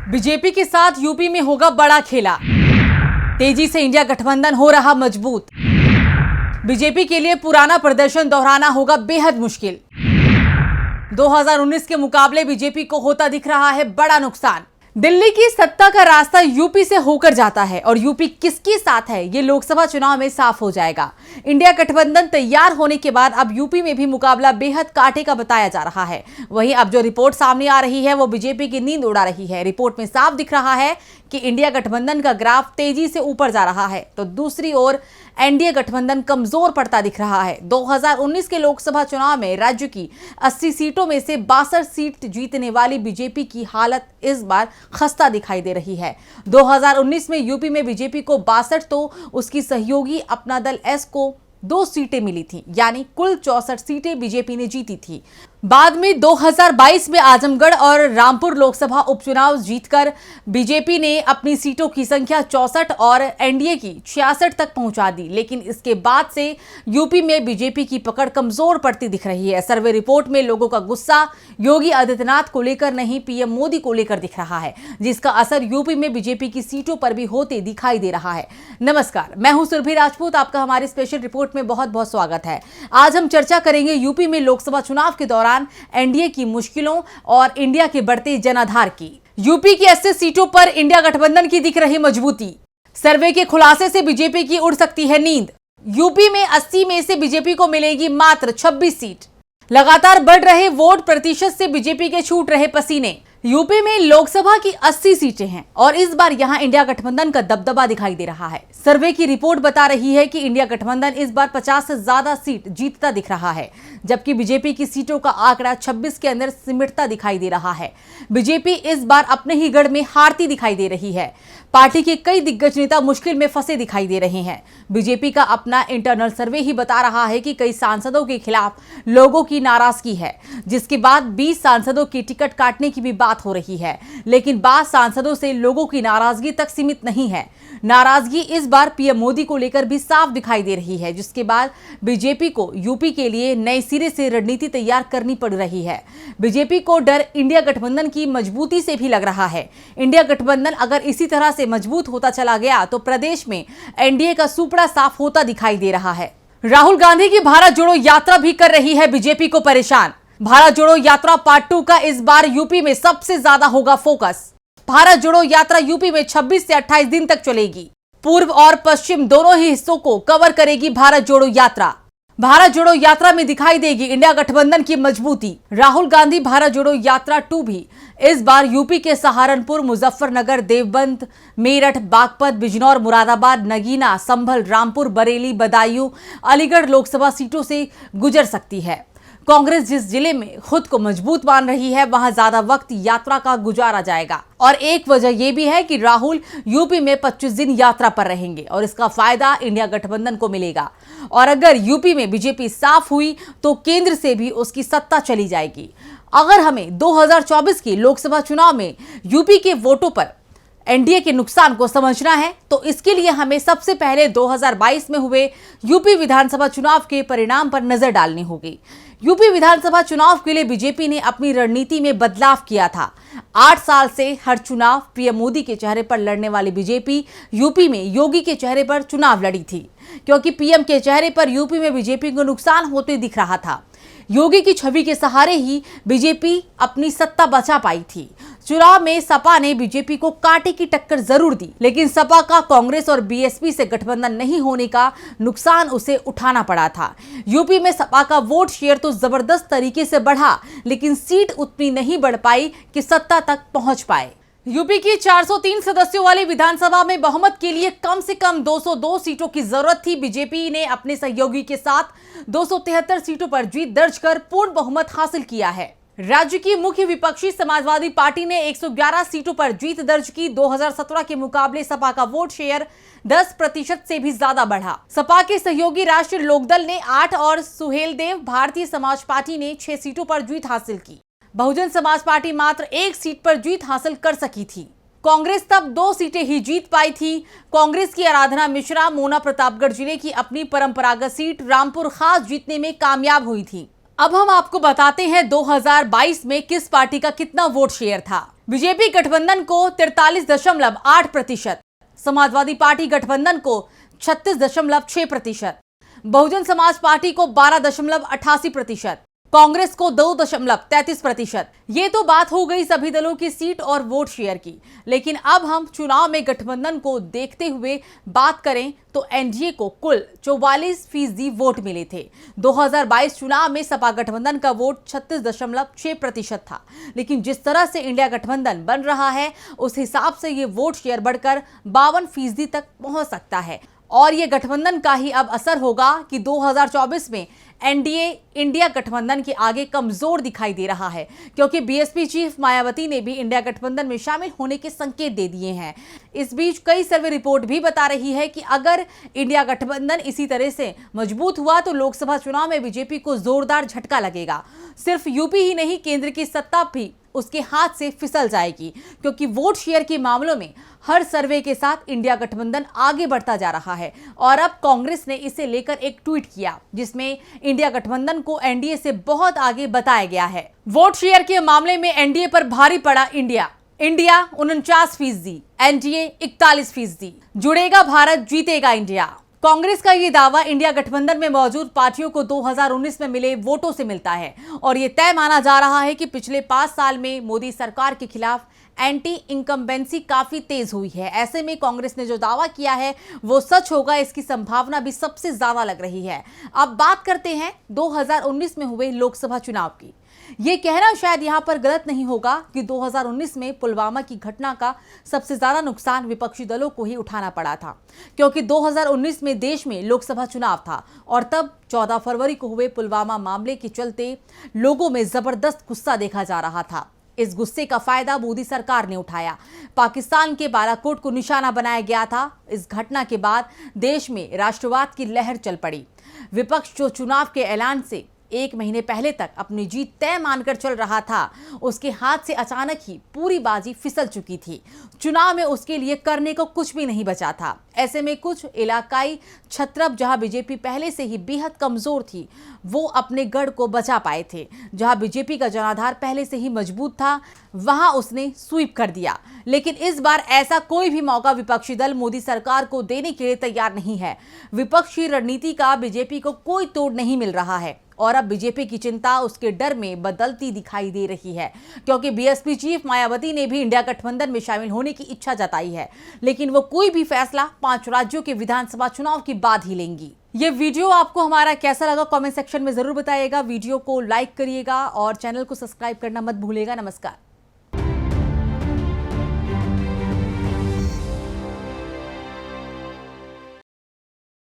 BJP के साथ UP में होगा बड़ा खेला। तेजी से इंडिया गठबंधन हो रहा मजबूत। बीजेपी के लिए पुराना प्रदर्शन दोहराना होगा बेहद मुश्किल। 2019 के मुकाबले बीजेपी को होता दिख रहा है बड़ा नुकसान। दिल्ली की सत्ता का रास्ता यूपी से होकर जाता है और यूपी किसके साथ है ये लोकसभा चुनाव में साफ हो जाएगा। इंडिया गठबंधन तैयार होने के बाद अब यूपी में भी मुकाबला बेहद कांटे का बताया जा रहा है। वहीं अब जो रिपोर्ट सामने आ रही है वो बीजेपी की नींद उड़ा रही है। रिपोर्ट में साफ दिख रहा है कि इंडिया गठबंधन का ग्राफ तेजी से ऊपर जा रहा है, तो दूसरी ओर एनडीए गठबंधन कमजोर पड़ता दिख रहा है। 2019 के लोकसभा चुनाव में राज्य की 80 सीटों में से 62 सीट जीतने वाली बीजेपी की हालत इस बार खस्ता दिखाई दे रही है। 2019 में यूपी में बीजेपी को 62 तो उसकी सहयोगी अपना दल एस को 2 सीटें मिली थी, यानी कुल 64 सीटें बीजेपी ने जीती थी। बाद में 2022 में आजमगढ़ और रामपुर लोकसभा उपचुनाव जीतकर बीजेपी ने अपनी सीटों की संख्या 64 और एनडीए की 66 तक पहुंचा दी। लेकिन इसके बाद से यूपी में बीजेपी की पकड़ कमजोर पड़ती दिख रही है। सर्वे रिपोर्ट में लोगों का गुस्सा योगी आदित्यनाथ को लेकर नहीं, पीएम मोदी को लेकर दिख रहा है, जिसका असर यूपी में बीजेपी की सीटों पर भी होते दिखाई दे रहा है। नमस्कार, मैं हूं सुरभि राजपूत, आपका हमारी स्पेशल रिपोर्ट में बहुत बहुत स्वागत है। आज हम चर्चा करेंगे यूपी में लोकसभा चुनाव के दौरान एनडीए की मुश्किलों और इंडिया के बढ़ते जनाधार की। यूपी की 80 सीटों पर इंडिया गठबंधन की दिख रही मजबूती। सर्वे के खुलासे से बीजेपी की उड़ सकती है नींद। यूपी में 80 में से बीजेपी को मिलेगी मात्र 26 सीट। लगातार बढ़ रहे वोट प्रतिशत से बीजेपी के छूट रहे पसीने। यूपी में लोकसभा की 80 सीटें हैं और इस बार यहां इंडिया गठबंधन का दबदबा दिखाई दे रहा है। सर्वे की रिपोर्ट बता रही है कि इंडिया गठबंधन इस बार 50 से ज्यादा सीट जीतता दिख रहा है, जबकि बीजेपी की सीटों का आंकड़ा 26 के अंदर सिमटता दिखाई दे रहा है। बीजेपी इस बार अपने ही गढ़ में हारती दिखाई दे रही है। पार्टी के कई दिग्गज नेता मुश्किल में फंसे दिखाई दे रहे हैं। बीजेपी का अपना इंटरनल सर्वे ही बता रहा है कि कई सांसदों के खिलाफ लोगों की नाराजगी है, जिसके बाद 20 सांसदों की टिकट काटने की भी बात हो रही है। लेकिन बाद सांसदों से लोगों की नाराजगी तक सीमित नहीं है। नाराजगी इस बार पीएम मोदी को लेकर भी साफ दिखाई दे रही है, जिसके बाद बीजेपी को यूपी के लिए नए सिरे से रणनीति तैयार करनी पड़ रही है। बीजेपी को डर इंडिया गठबंधन की मजबूती से भी लग रहा है। इंडिया गठबंधन अगर इसी तरह से मजबूत होता चला गया तो प्रदेश में एनडीए का सुपड़ा साफ होता दिखाई दे रहा है। राहुल गांधी की भारत जोड़ो यात्रा भी कर रही है बीजेपी को परेशान। भारत जोड़ो यात्रा पार्ट 2 का इस बार यूपी में सबसे ज्यादा होगा फोकस। भारत जोड़ो यात्रा यूपी में 26 से 28 दिन तक चलेगी। पूर्व और पश्चिम दोनों ही हिस्सों को कवर करेगी भारत जोड़ो यात्रा। भारत जोड़ो यात्रा में दिखाई देगी इंडिया गठबंधन की मजबूती। राहुल गांधी भारत जोड़ो यात्रा 2 भी इस बार यूपी के सहारनपुर, मुजफ्फरनगर, देवबंद, मेरठ, बागपत, बिजनौर, मुरादाबाद, नगीना, संभल, रामपुर, बरेली, बदायूं, अलीगढ़ लोकसभा सीटों से गुजर सकती है। कांग्रेस जिस जिले में खुद को मजबूत मान रही है वहां ज्यादा वक्त यात्रा का गुजारा जाएगा। और एक वजह यह भी है कि राहुल यूपी में 25 दिन यात्रा पर रहेंगे और इसका फायदा इंडिया गठबंधन को मिलेगा। और अगर यूपी में बीजेपी साफ हुई तो केंद्र से भी उसकी सत्ता चली जाएगी। अगर हमें 2024 के लोकसभा चुनाव में यूपी के वोटों पर एनडीए के नुकसान को समझना है तो इसके लिए हमें सबसे पहले 2022 में हुए यूपी विधानसभा चुनाव के परिणाम पर नजर डालनी होगी। यूपी विधानसभा चुनाव के लिए बीजेपी ने अपनी रणनीति में बदलाव किया था। 8 साल से हर चुनाव पीएम मोदी के चेहरे पर लड़ने वाली बीजेपी यूपी में योगी के चेहरे पर चुनाव लड़ी थी, क्योंकि पीएम के चेहरे पर यूपी में बीजेपी को नुकसान होते दिख रहा था। योगी की छवि के सहारे ही बीजेपी अपनी सत्ता बचा पाई थी। चुनाव में सपा ने बीजेपी को कांटे की टक्कर जरूर दी, लेकिन सपा का कांग्रेस और बीएसपी से गठबंधन नहीं होने का नुकसान उसे उठाना पड़ा था। यूपी में सपा का वोट शेयर तो जबरदस्त तरीके से बढ़ा, लेकिन सीट उतनी नहीं बढ़ पाई कि सत्ता तक पहुंच पाए। यूपी की 403 सदस्यों वाली विधानसभा में बहुमत के लिए कम से कम 202 सीटों की जरूरत थी। बीजेपी ने अपने सहयोगी के साथ 273 सीटों पर जीत दर्ज कर पूर्ण बहुमत हासिल किया है। राज्य की मुख्य विपक्षी समाजवादी पार्टी ने 111 सीटों पर जीत दर्ज की। 2017 के मुकाबले सपा का वोट शेयर 10% से भी ज्यादा बढ़ा। सपा के सहयोगी राष्ट्रीय लोकदल ने 8 और सुहेलदेव भारतीय समाज पार्टी ने 6 सीटों पर जीत हासिल की। बहुजन समाज पार्टी मात्र 1 सीट पर जीत हासिल कर सकी थी। कांग्रेस तब 2 सीटें ही जीत पाई थी। कांग्रेस की आराधना मिश्रा मोना प्रतापगढ़ जिले की अपनी परंपरागत सीट रामपुर खास जीतने में कामयाब हुई थी। अब हम आपको बताते हैं 2022 में किस पार्टी का कितना वोट शेयर था। बीजेपी गठबंधन को 43.8%, समाजवादी पार्टी गठबंधन को 36.6%, बहुजन समाज पार्टी को 12.88%, कांग्रेस को 2.33%। ये तो बात हो गई सभी दलों की सीट और वोट शेयर की, लेकिन अब हम चुनाव में गठबंधन को देखते हुए बात करें तो एनडीए को कुल 44% वोट मिले थे। 2022 चुनाव में सपा गठबंधन का वोट 36.6% था, लेकिन जिस तरह से इंडिया गठबंधन बन रहा है उस हिसाब से ये वोट शेयर बढ़कर 52% तक पहुंच सकता है। और ये गठबंधन का ही अब असर होगा कि 2024 में एनडीए इंडिया गठबंधन के आगे कमजोर दिखाई दे रहा है, क्योंकि बीएसपी चीफ मायावती ने भी इंडिया गठबंधन में शामिल होने के संकेत दे दिए हैं। इस बीच कई सर्वे रिपोर्ट भी बता रही है कि अगर इंडिया गठबंधन इसी तरह से मजबूत हुआ तो लोकसभा चुनाव में बीजेपी को जोरदार झटका लगेगा। सिर्फ यूपी ही नहीं, केंद्र की सत्ता भी उसके हाथ से फिसल जाएगी, क्योंकि वोट शेयर के मामलों में हर सर्वे के साथ इंडिया गठबंधन आगे बढ़ता जा रहा है। और अब कांग्रेस ने इसे लेकर एक ट्वीट किया जिसमें इंडिया गठबंधन को एनडीए से बहुत आगे बताया गया है। वोट शेयर के मामले में एनडीए पर भारी पड़ा इंडिया 49%, एनडीए 41%। जुड़ेगा भारत, जीतेगा इंडिया। कांग्रेस का ये दावा इंडिया गठबंधन में मौजूद पार्टियों को 2019 में मिले वोटों से मिलता है, और ये तय माना जा रहा है कि पिछले 5 साल में मोदी सरकार के खिलाफ एंटी इनकम्बेंसी काफी तेज हुई है। ऐसे में कांग्रेस ने जो दावा किया है वो सच होगा, इसकी संभावना भी सबसे ज्यादा लग रही है। अब बात करते हैं 2019 में हुए लोकसभा चुनाव की। ये कहना शायद यहां पर गलत नहीं होगा कि 2019 में पुलवामा की घटना का सबसे ज्यादा नुकसान विपक्षी दलों को ही उठाना पड़ा था, क्योंकि 2019 में देश में लोकसभा चुनाव था और तब 14 फरवरी को हुए पुलवामा मामले के चलते लोगों में जबरदस्त गुस्सा देखा जा रहा था। इस गुस्से का फायदा मोदी सरकार ने उठाया। पाकिस्तान के बालाकोट को निशाना बनाया गया था। इस घटना के बाद देश में राष्ट्रवाद की लहर चल पड़ी। विपक्ष जो चुनाव के ऐलान से 1 महीने पहले तक अपनी जीत तय मानकर चल रहा था, उसके हाथ से अचानक ही पूरी बाजी फिसल चुकी थी। चुनाव में उसके लिए करने को कुछ भी नहीं बचा था। ऐसे में कुछ इलाकाई छत्रप, जहां बीजेपी पहले से ही बेहद कमजोर थी, वो अपने गढ़ को बचा पाए थे। जहां बीजेपी का जनाधार पहले से ही मजबूत था, वहां उसने स्वीप कर दिया। लेकिन इस बार ऐसा कोई भी मौका विपक्षी दल मोदी सरकार को देने के लिए तैयार नहीं है। विपक्षी रणनीति का बीजेपी को कोई तोड़ नहीं मिल रहा है, और अब बीजेपी की चिंता उसके डर में बदलती दिखाई दे रही है, क्योंकि बीएसपी चीफ मायावती ने भी इंडिया गठबंधन में शामिल होने की इच्छा जताई है, लेकिन वो कोई भी फैसला 5 राज्यों के विधानसभा चुनाव के बाद ही लेंगी। ये वीडियो आपको हमारा कैसा लगा कमेंट सेक्शन में जरूर बताइएगा। वीडियो को लाइक करिएगा और चैनल को सब्सक्राइब करना मत भूलिएगा। नमस्कार।